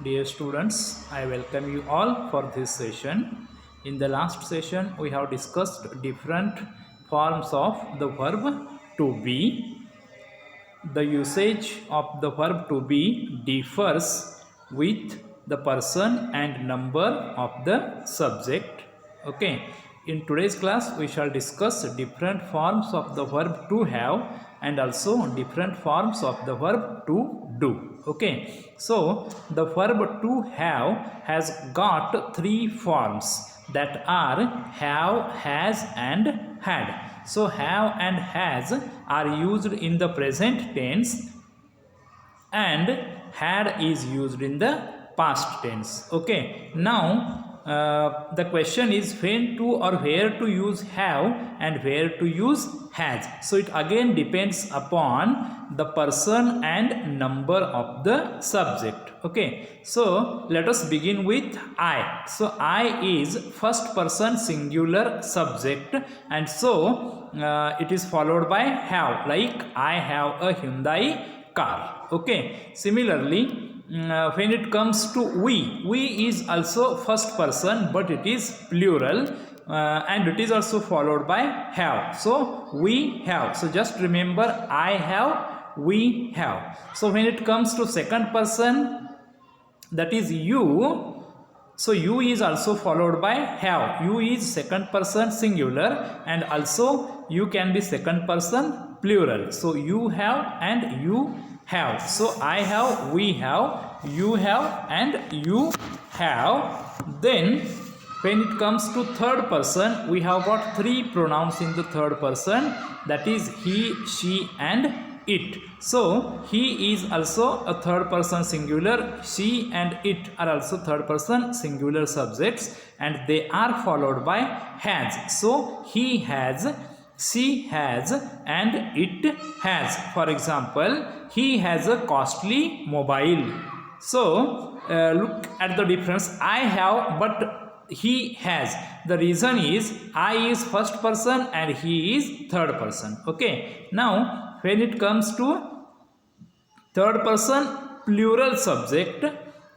Dear students, I welcome you all for this session. In the last session, we have discussed different forms of the verb to be. The usage of the verb to be differs with the person and number of the subject. Okay. In today's class, we shall discuss different forms of the verb to have and also different forms of the verb to do. Okay, so the verb to have has got three forms, that are have, has and had. So have and has are used in the present tense and had is used in the past tense. Okay, now the question is when to or where to use have and where to use has. So it again depends upon the person and number of the subject. Okay, so let us begin with I. So I is first person singular subject, and so it is followed by have, like I have a Hyundai car. Okay, similarly when it comes to we is also first person, but it is plural, and it is also followed by have. So we have. So just remember, I have, we have. So when it comes to second person, that is you. So you is also followed by have. You is second person singular, and also you can be second person plural. So you have and you have. So I have, we have, you have and you have. Then when it comes to third person, we have got three pronouns in the third person, that is he, she and it. So he is also a third person singular, she and it are also third person singular subjects, and they are followed by has. So he has, she has and it has. For example, he has a costly mobile. So look at the difference. I have, but he has. The reason is I is first person and he is third person. Okay, now when it comes to third person plural subject,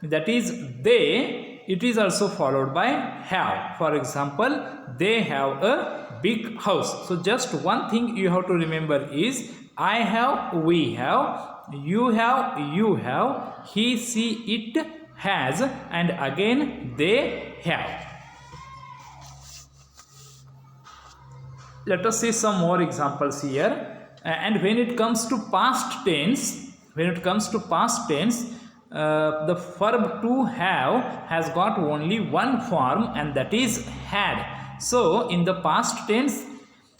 that is they, it is also followed by have. For example, they have a big house. So just one thing you have to remember is I have, we have, you have, you have, he, she, it has, and again they have. Let us see some more examples here. And when it comes to past tense, the verb to have has got only one form, and that is had. So in the past tense,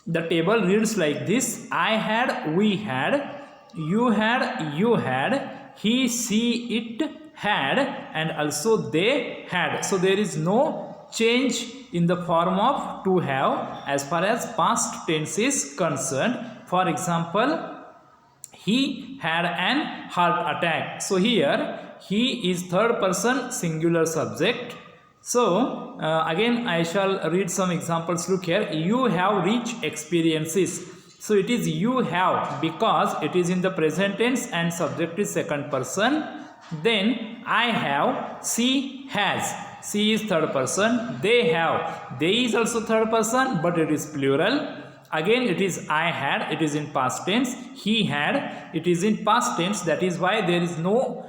the table reads like this: I had, we had, you had, you had, he, she, it had, and also they had. So there is no change in the form of to have as far as past tense is concerned. For example, he had an heart attack. So here he is third person singular subject. So again I shall read some examples. Look here, you have rich experiences. So it is you have because it is in the present tense and subject is second person. Then I have, she has, she is third person. They have, they is also third person, but it is plural. Again it is I had, it is in past tense. He had, it is in past tense. That is why there is no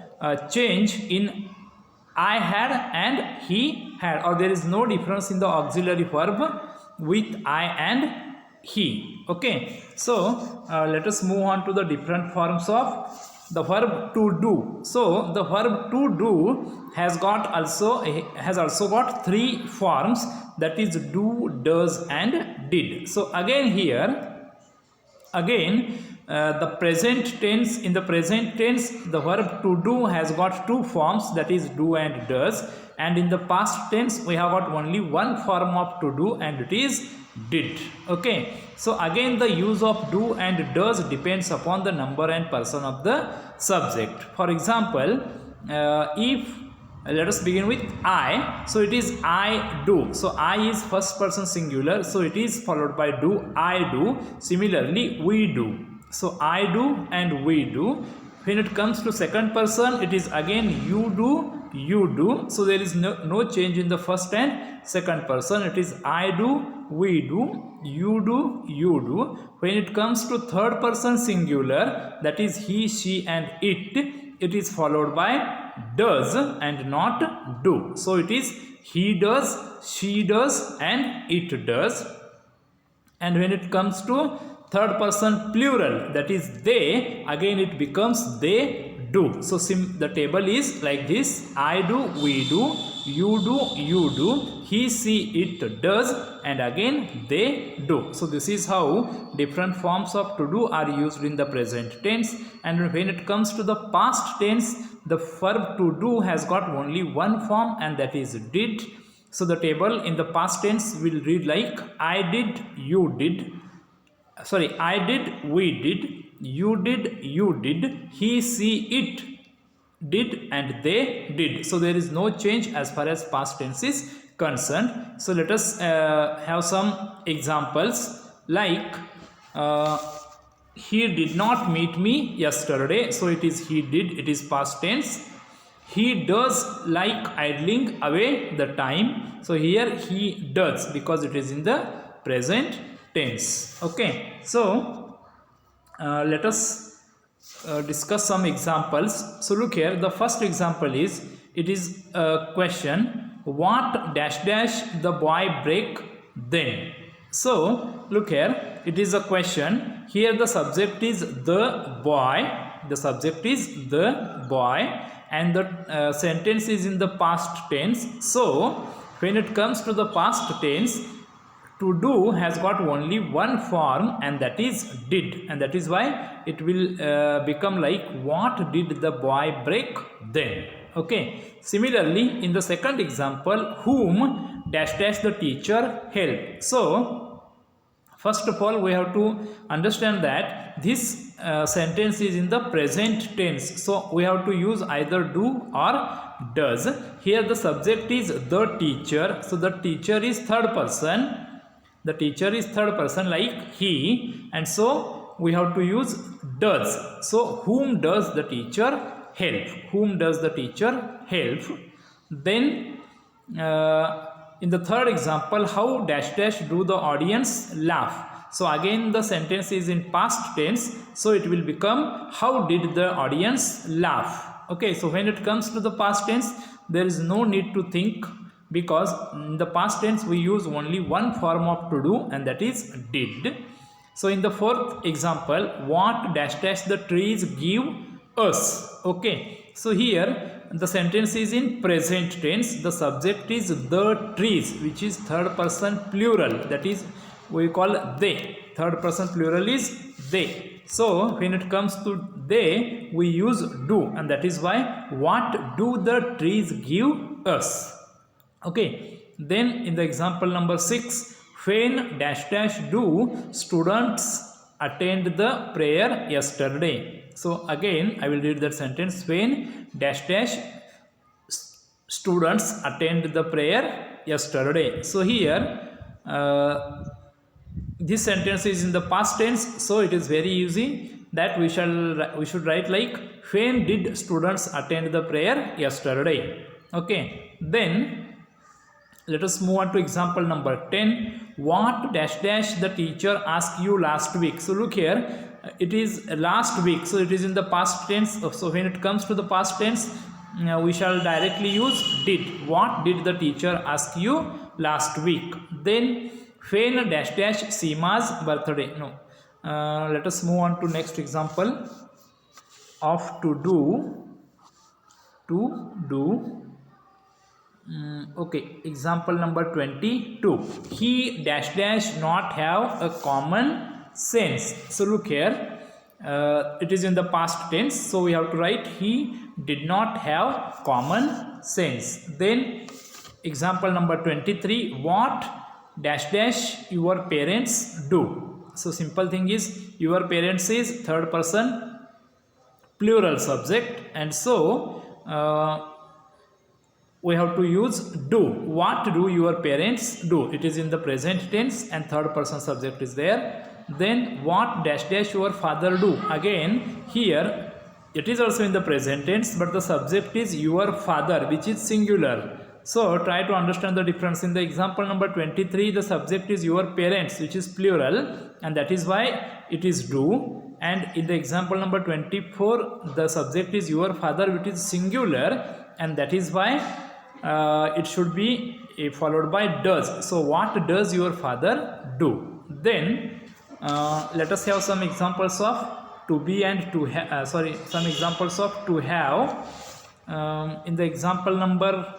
change in I had and he had, or there is no difference in the auxiliary verb with I and he. Okay, so let us move on to the different forms of the verb to do. So the verb to do has also got three forms, that is do, does and did. So again here, the present tense, in the present tense the verb to do has got two forms, that is do and does, and in the past tense we have got only one form of to do, and it is did. Okay, so again the use of do and does depends upon the number and person of the subject. For example, if let us begin with I. So it is I do. So I is first person singular, so it is followed by do, I do. Similarly, we do. So I do and we do. When it comes to second person, it is again you do, you do. So there is no change in the first and second person. It is I do, we do, you do. When it comes to third person singular, that is he, she and it is followed by does and not do. So it is he does, she does and it does. And when it comes to third person plural, that is they, again it becomes they do. So the table is like this: I do, we do, you do, he, she, it does, and again they do. So this is how different forms of to do are used in the present tense. And when it comes to the past tense, the verb to do has got only one form, and that is did. So the table in the past tense will read like I did, you did, sorry, I did, we did, you did, he, she, it did, and they did. So there is no change as far as past tense is concerned. So let us have some examples like he did not meet me yesterday. So it is he did, it is past tense. He does like idling away the time. So here he does because it is in the present tense. Okay, so let us discuss some examples. So look here, the first example is, it is a question, what dash dash the boy break then. So look here, it is a question. Here the subject is the boy, and the sentence is in the past tense. So when it comes to the past tense, to do has got only one form, and that is did, and that is why it will become like what did the boy break then. Okay, similarly in the second example, whom dash dash the teacher helped. So first of all we have to understand that this sentence is in the present tense, so we have to use either do or does. Here the subject is the teacher, so the teacher is third person, like he, and so we have to use does. So whom does the teacher help? Then in the third example, how dash dash do the audience laugh. So again the sentence is in past tense, so it will become how did the audience laugh. Okay, so when it comes to the past tense, there is no need to think, because in the past tense we use only one form of to do, and that is did. So in the fourth example, what dash dash the trees give us. Okay, so here the sentence is in present tense. The subject is the trees, which is third person plural, that is we call they. Third person plural is they. So when it comes to they, we use do, and that is why what do the trees give us. Okay, then in the example number 6, when dash dash do students attend the prayer yesterday. So again I will read that sentence, when dash dash students attend the prayer yesterday. So here this sentence is in the past tense, so it is very easy that we should write like when did students attend the prayer yesterday. Okay, then let us move on to example number 10. What dash dash the teacher asked you last week. So look here, it is last week, so it is in the past tense. So when it comes to the past tense, we shall directly use did. What did the teacher ask you last week? Then when dash dash Seema's birthday. No, let us move on to next example of to do. Okay, example number 22. He dash dash not have a common sense. So look here, it is in the past tense, so we have to write he did not have common sense. Then example number 23. What dash dash your parents do. So simple thing is, your parents is third person plural subject, and so we have to use do. What do your parents do? It is in the present tense and third person subject is there. Then what dash dash your father do. Again here it is also in the present tense, but the subject is your father, which is singular. So try to understand the difference. In the example number 23, the subject is your parents, which is plural, and that is why it is do. And in the example number 24, the subject is your father, which is singular, and that is why it should be followed by does. So what does your father do? Then let us have some examples of to be and to have. Some examples of to have. In the example number,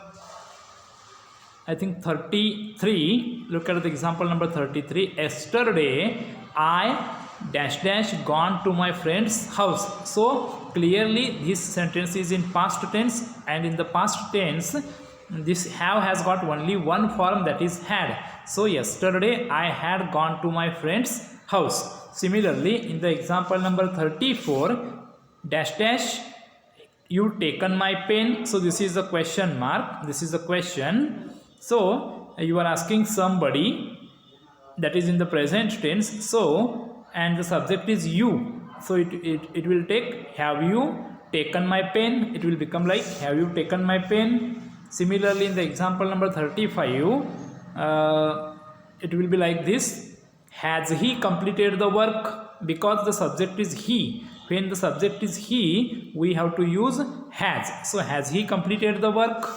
I think 33, look at the example number 33. Yesterday I dash dash gone to my friend's house. So clearly this sentence is in past tense, and in the past tense this have has got only one form, that is had. So yesterday I had gone to my friend's house. Similarly, in the example number 34, dash dash you taken my pen. So this is a question mark, this is a question. So you are asking somebody, that is in the present tense. So and the subject is you, so it will take have you taken my pen. It will become like have you taken my pen. Similarly, in the example number 35, it will be like this: has he completed the work? Because the subject is he. When the subject is he, we have to use has. So has he completed the work?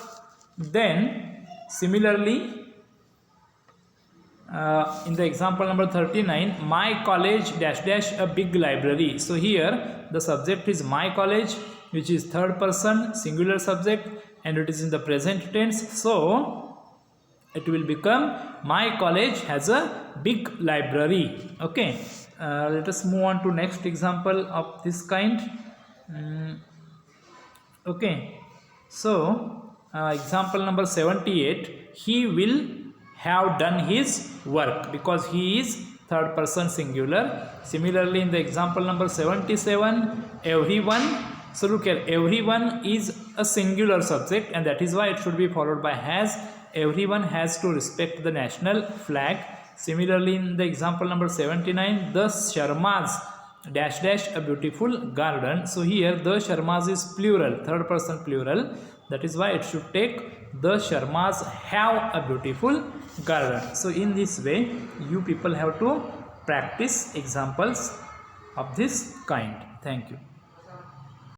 Then similarly, in the example number 39, my college dash dash a big library. So here the subject is my college, which is third person singular subject, and it is in the present tense. So it will become my college has a big library. Okay, let us move on to next example of this kind. Okay, so example number 78, he will have done his work, because he is third person singular. Similarly, in the example number 77, everyone. So look at, everyone is a singular subject, and that is why it should be followed by has. Everyone has to respect the national flag. Similarly, in the example number 79, the Sharmas dash dash a beautiful garden. So here the Sharmas is plural, third person plural. That is why it should take the Sharmas have a beautiful garden. So in this way, you people have to practice examples of this kind. Thank you.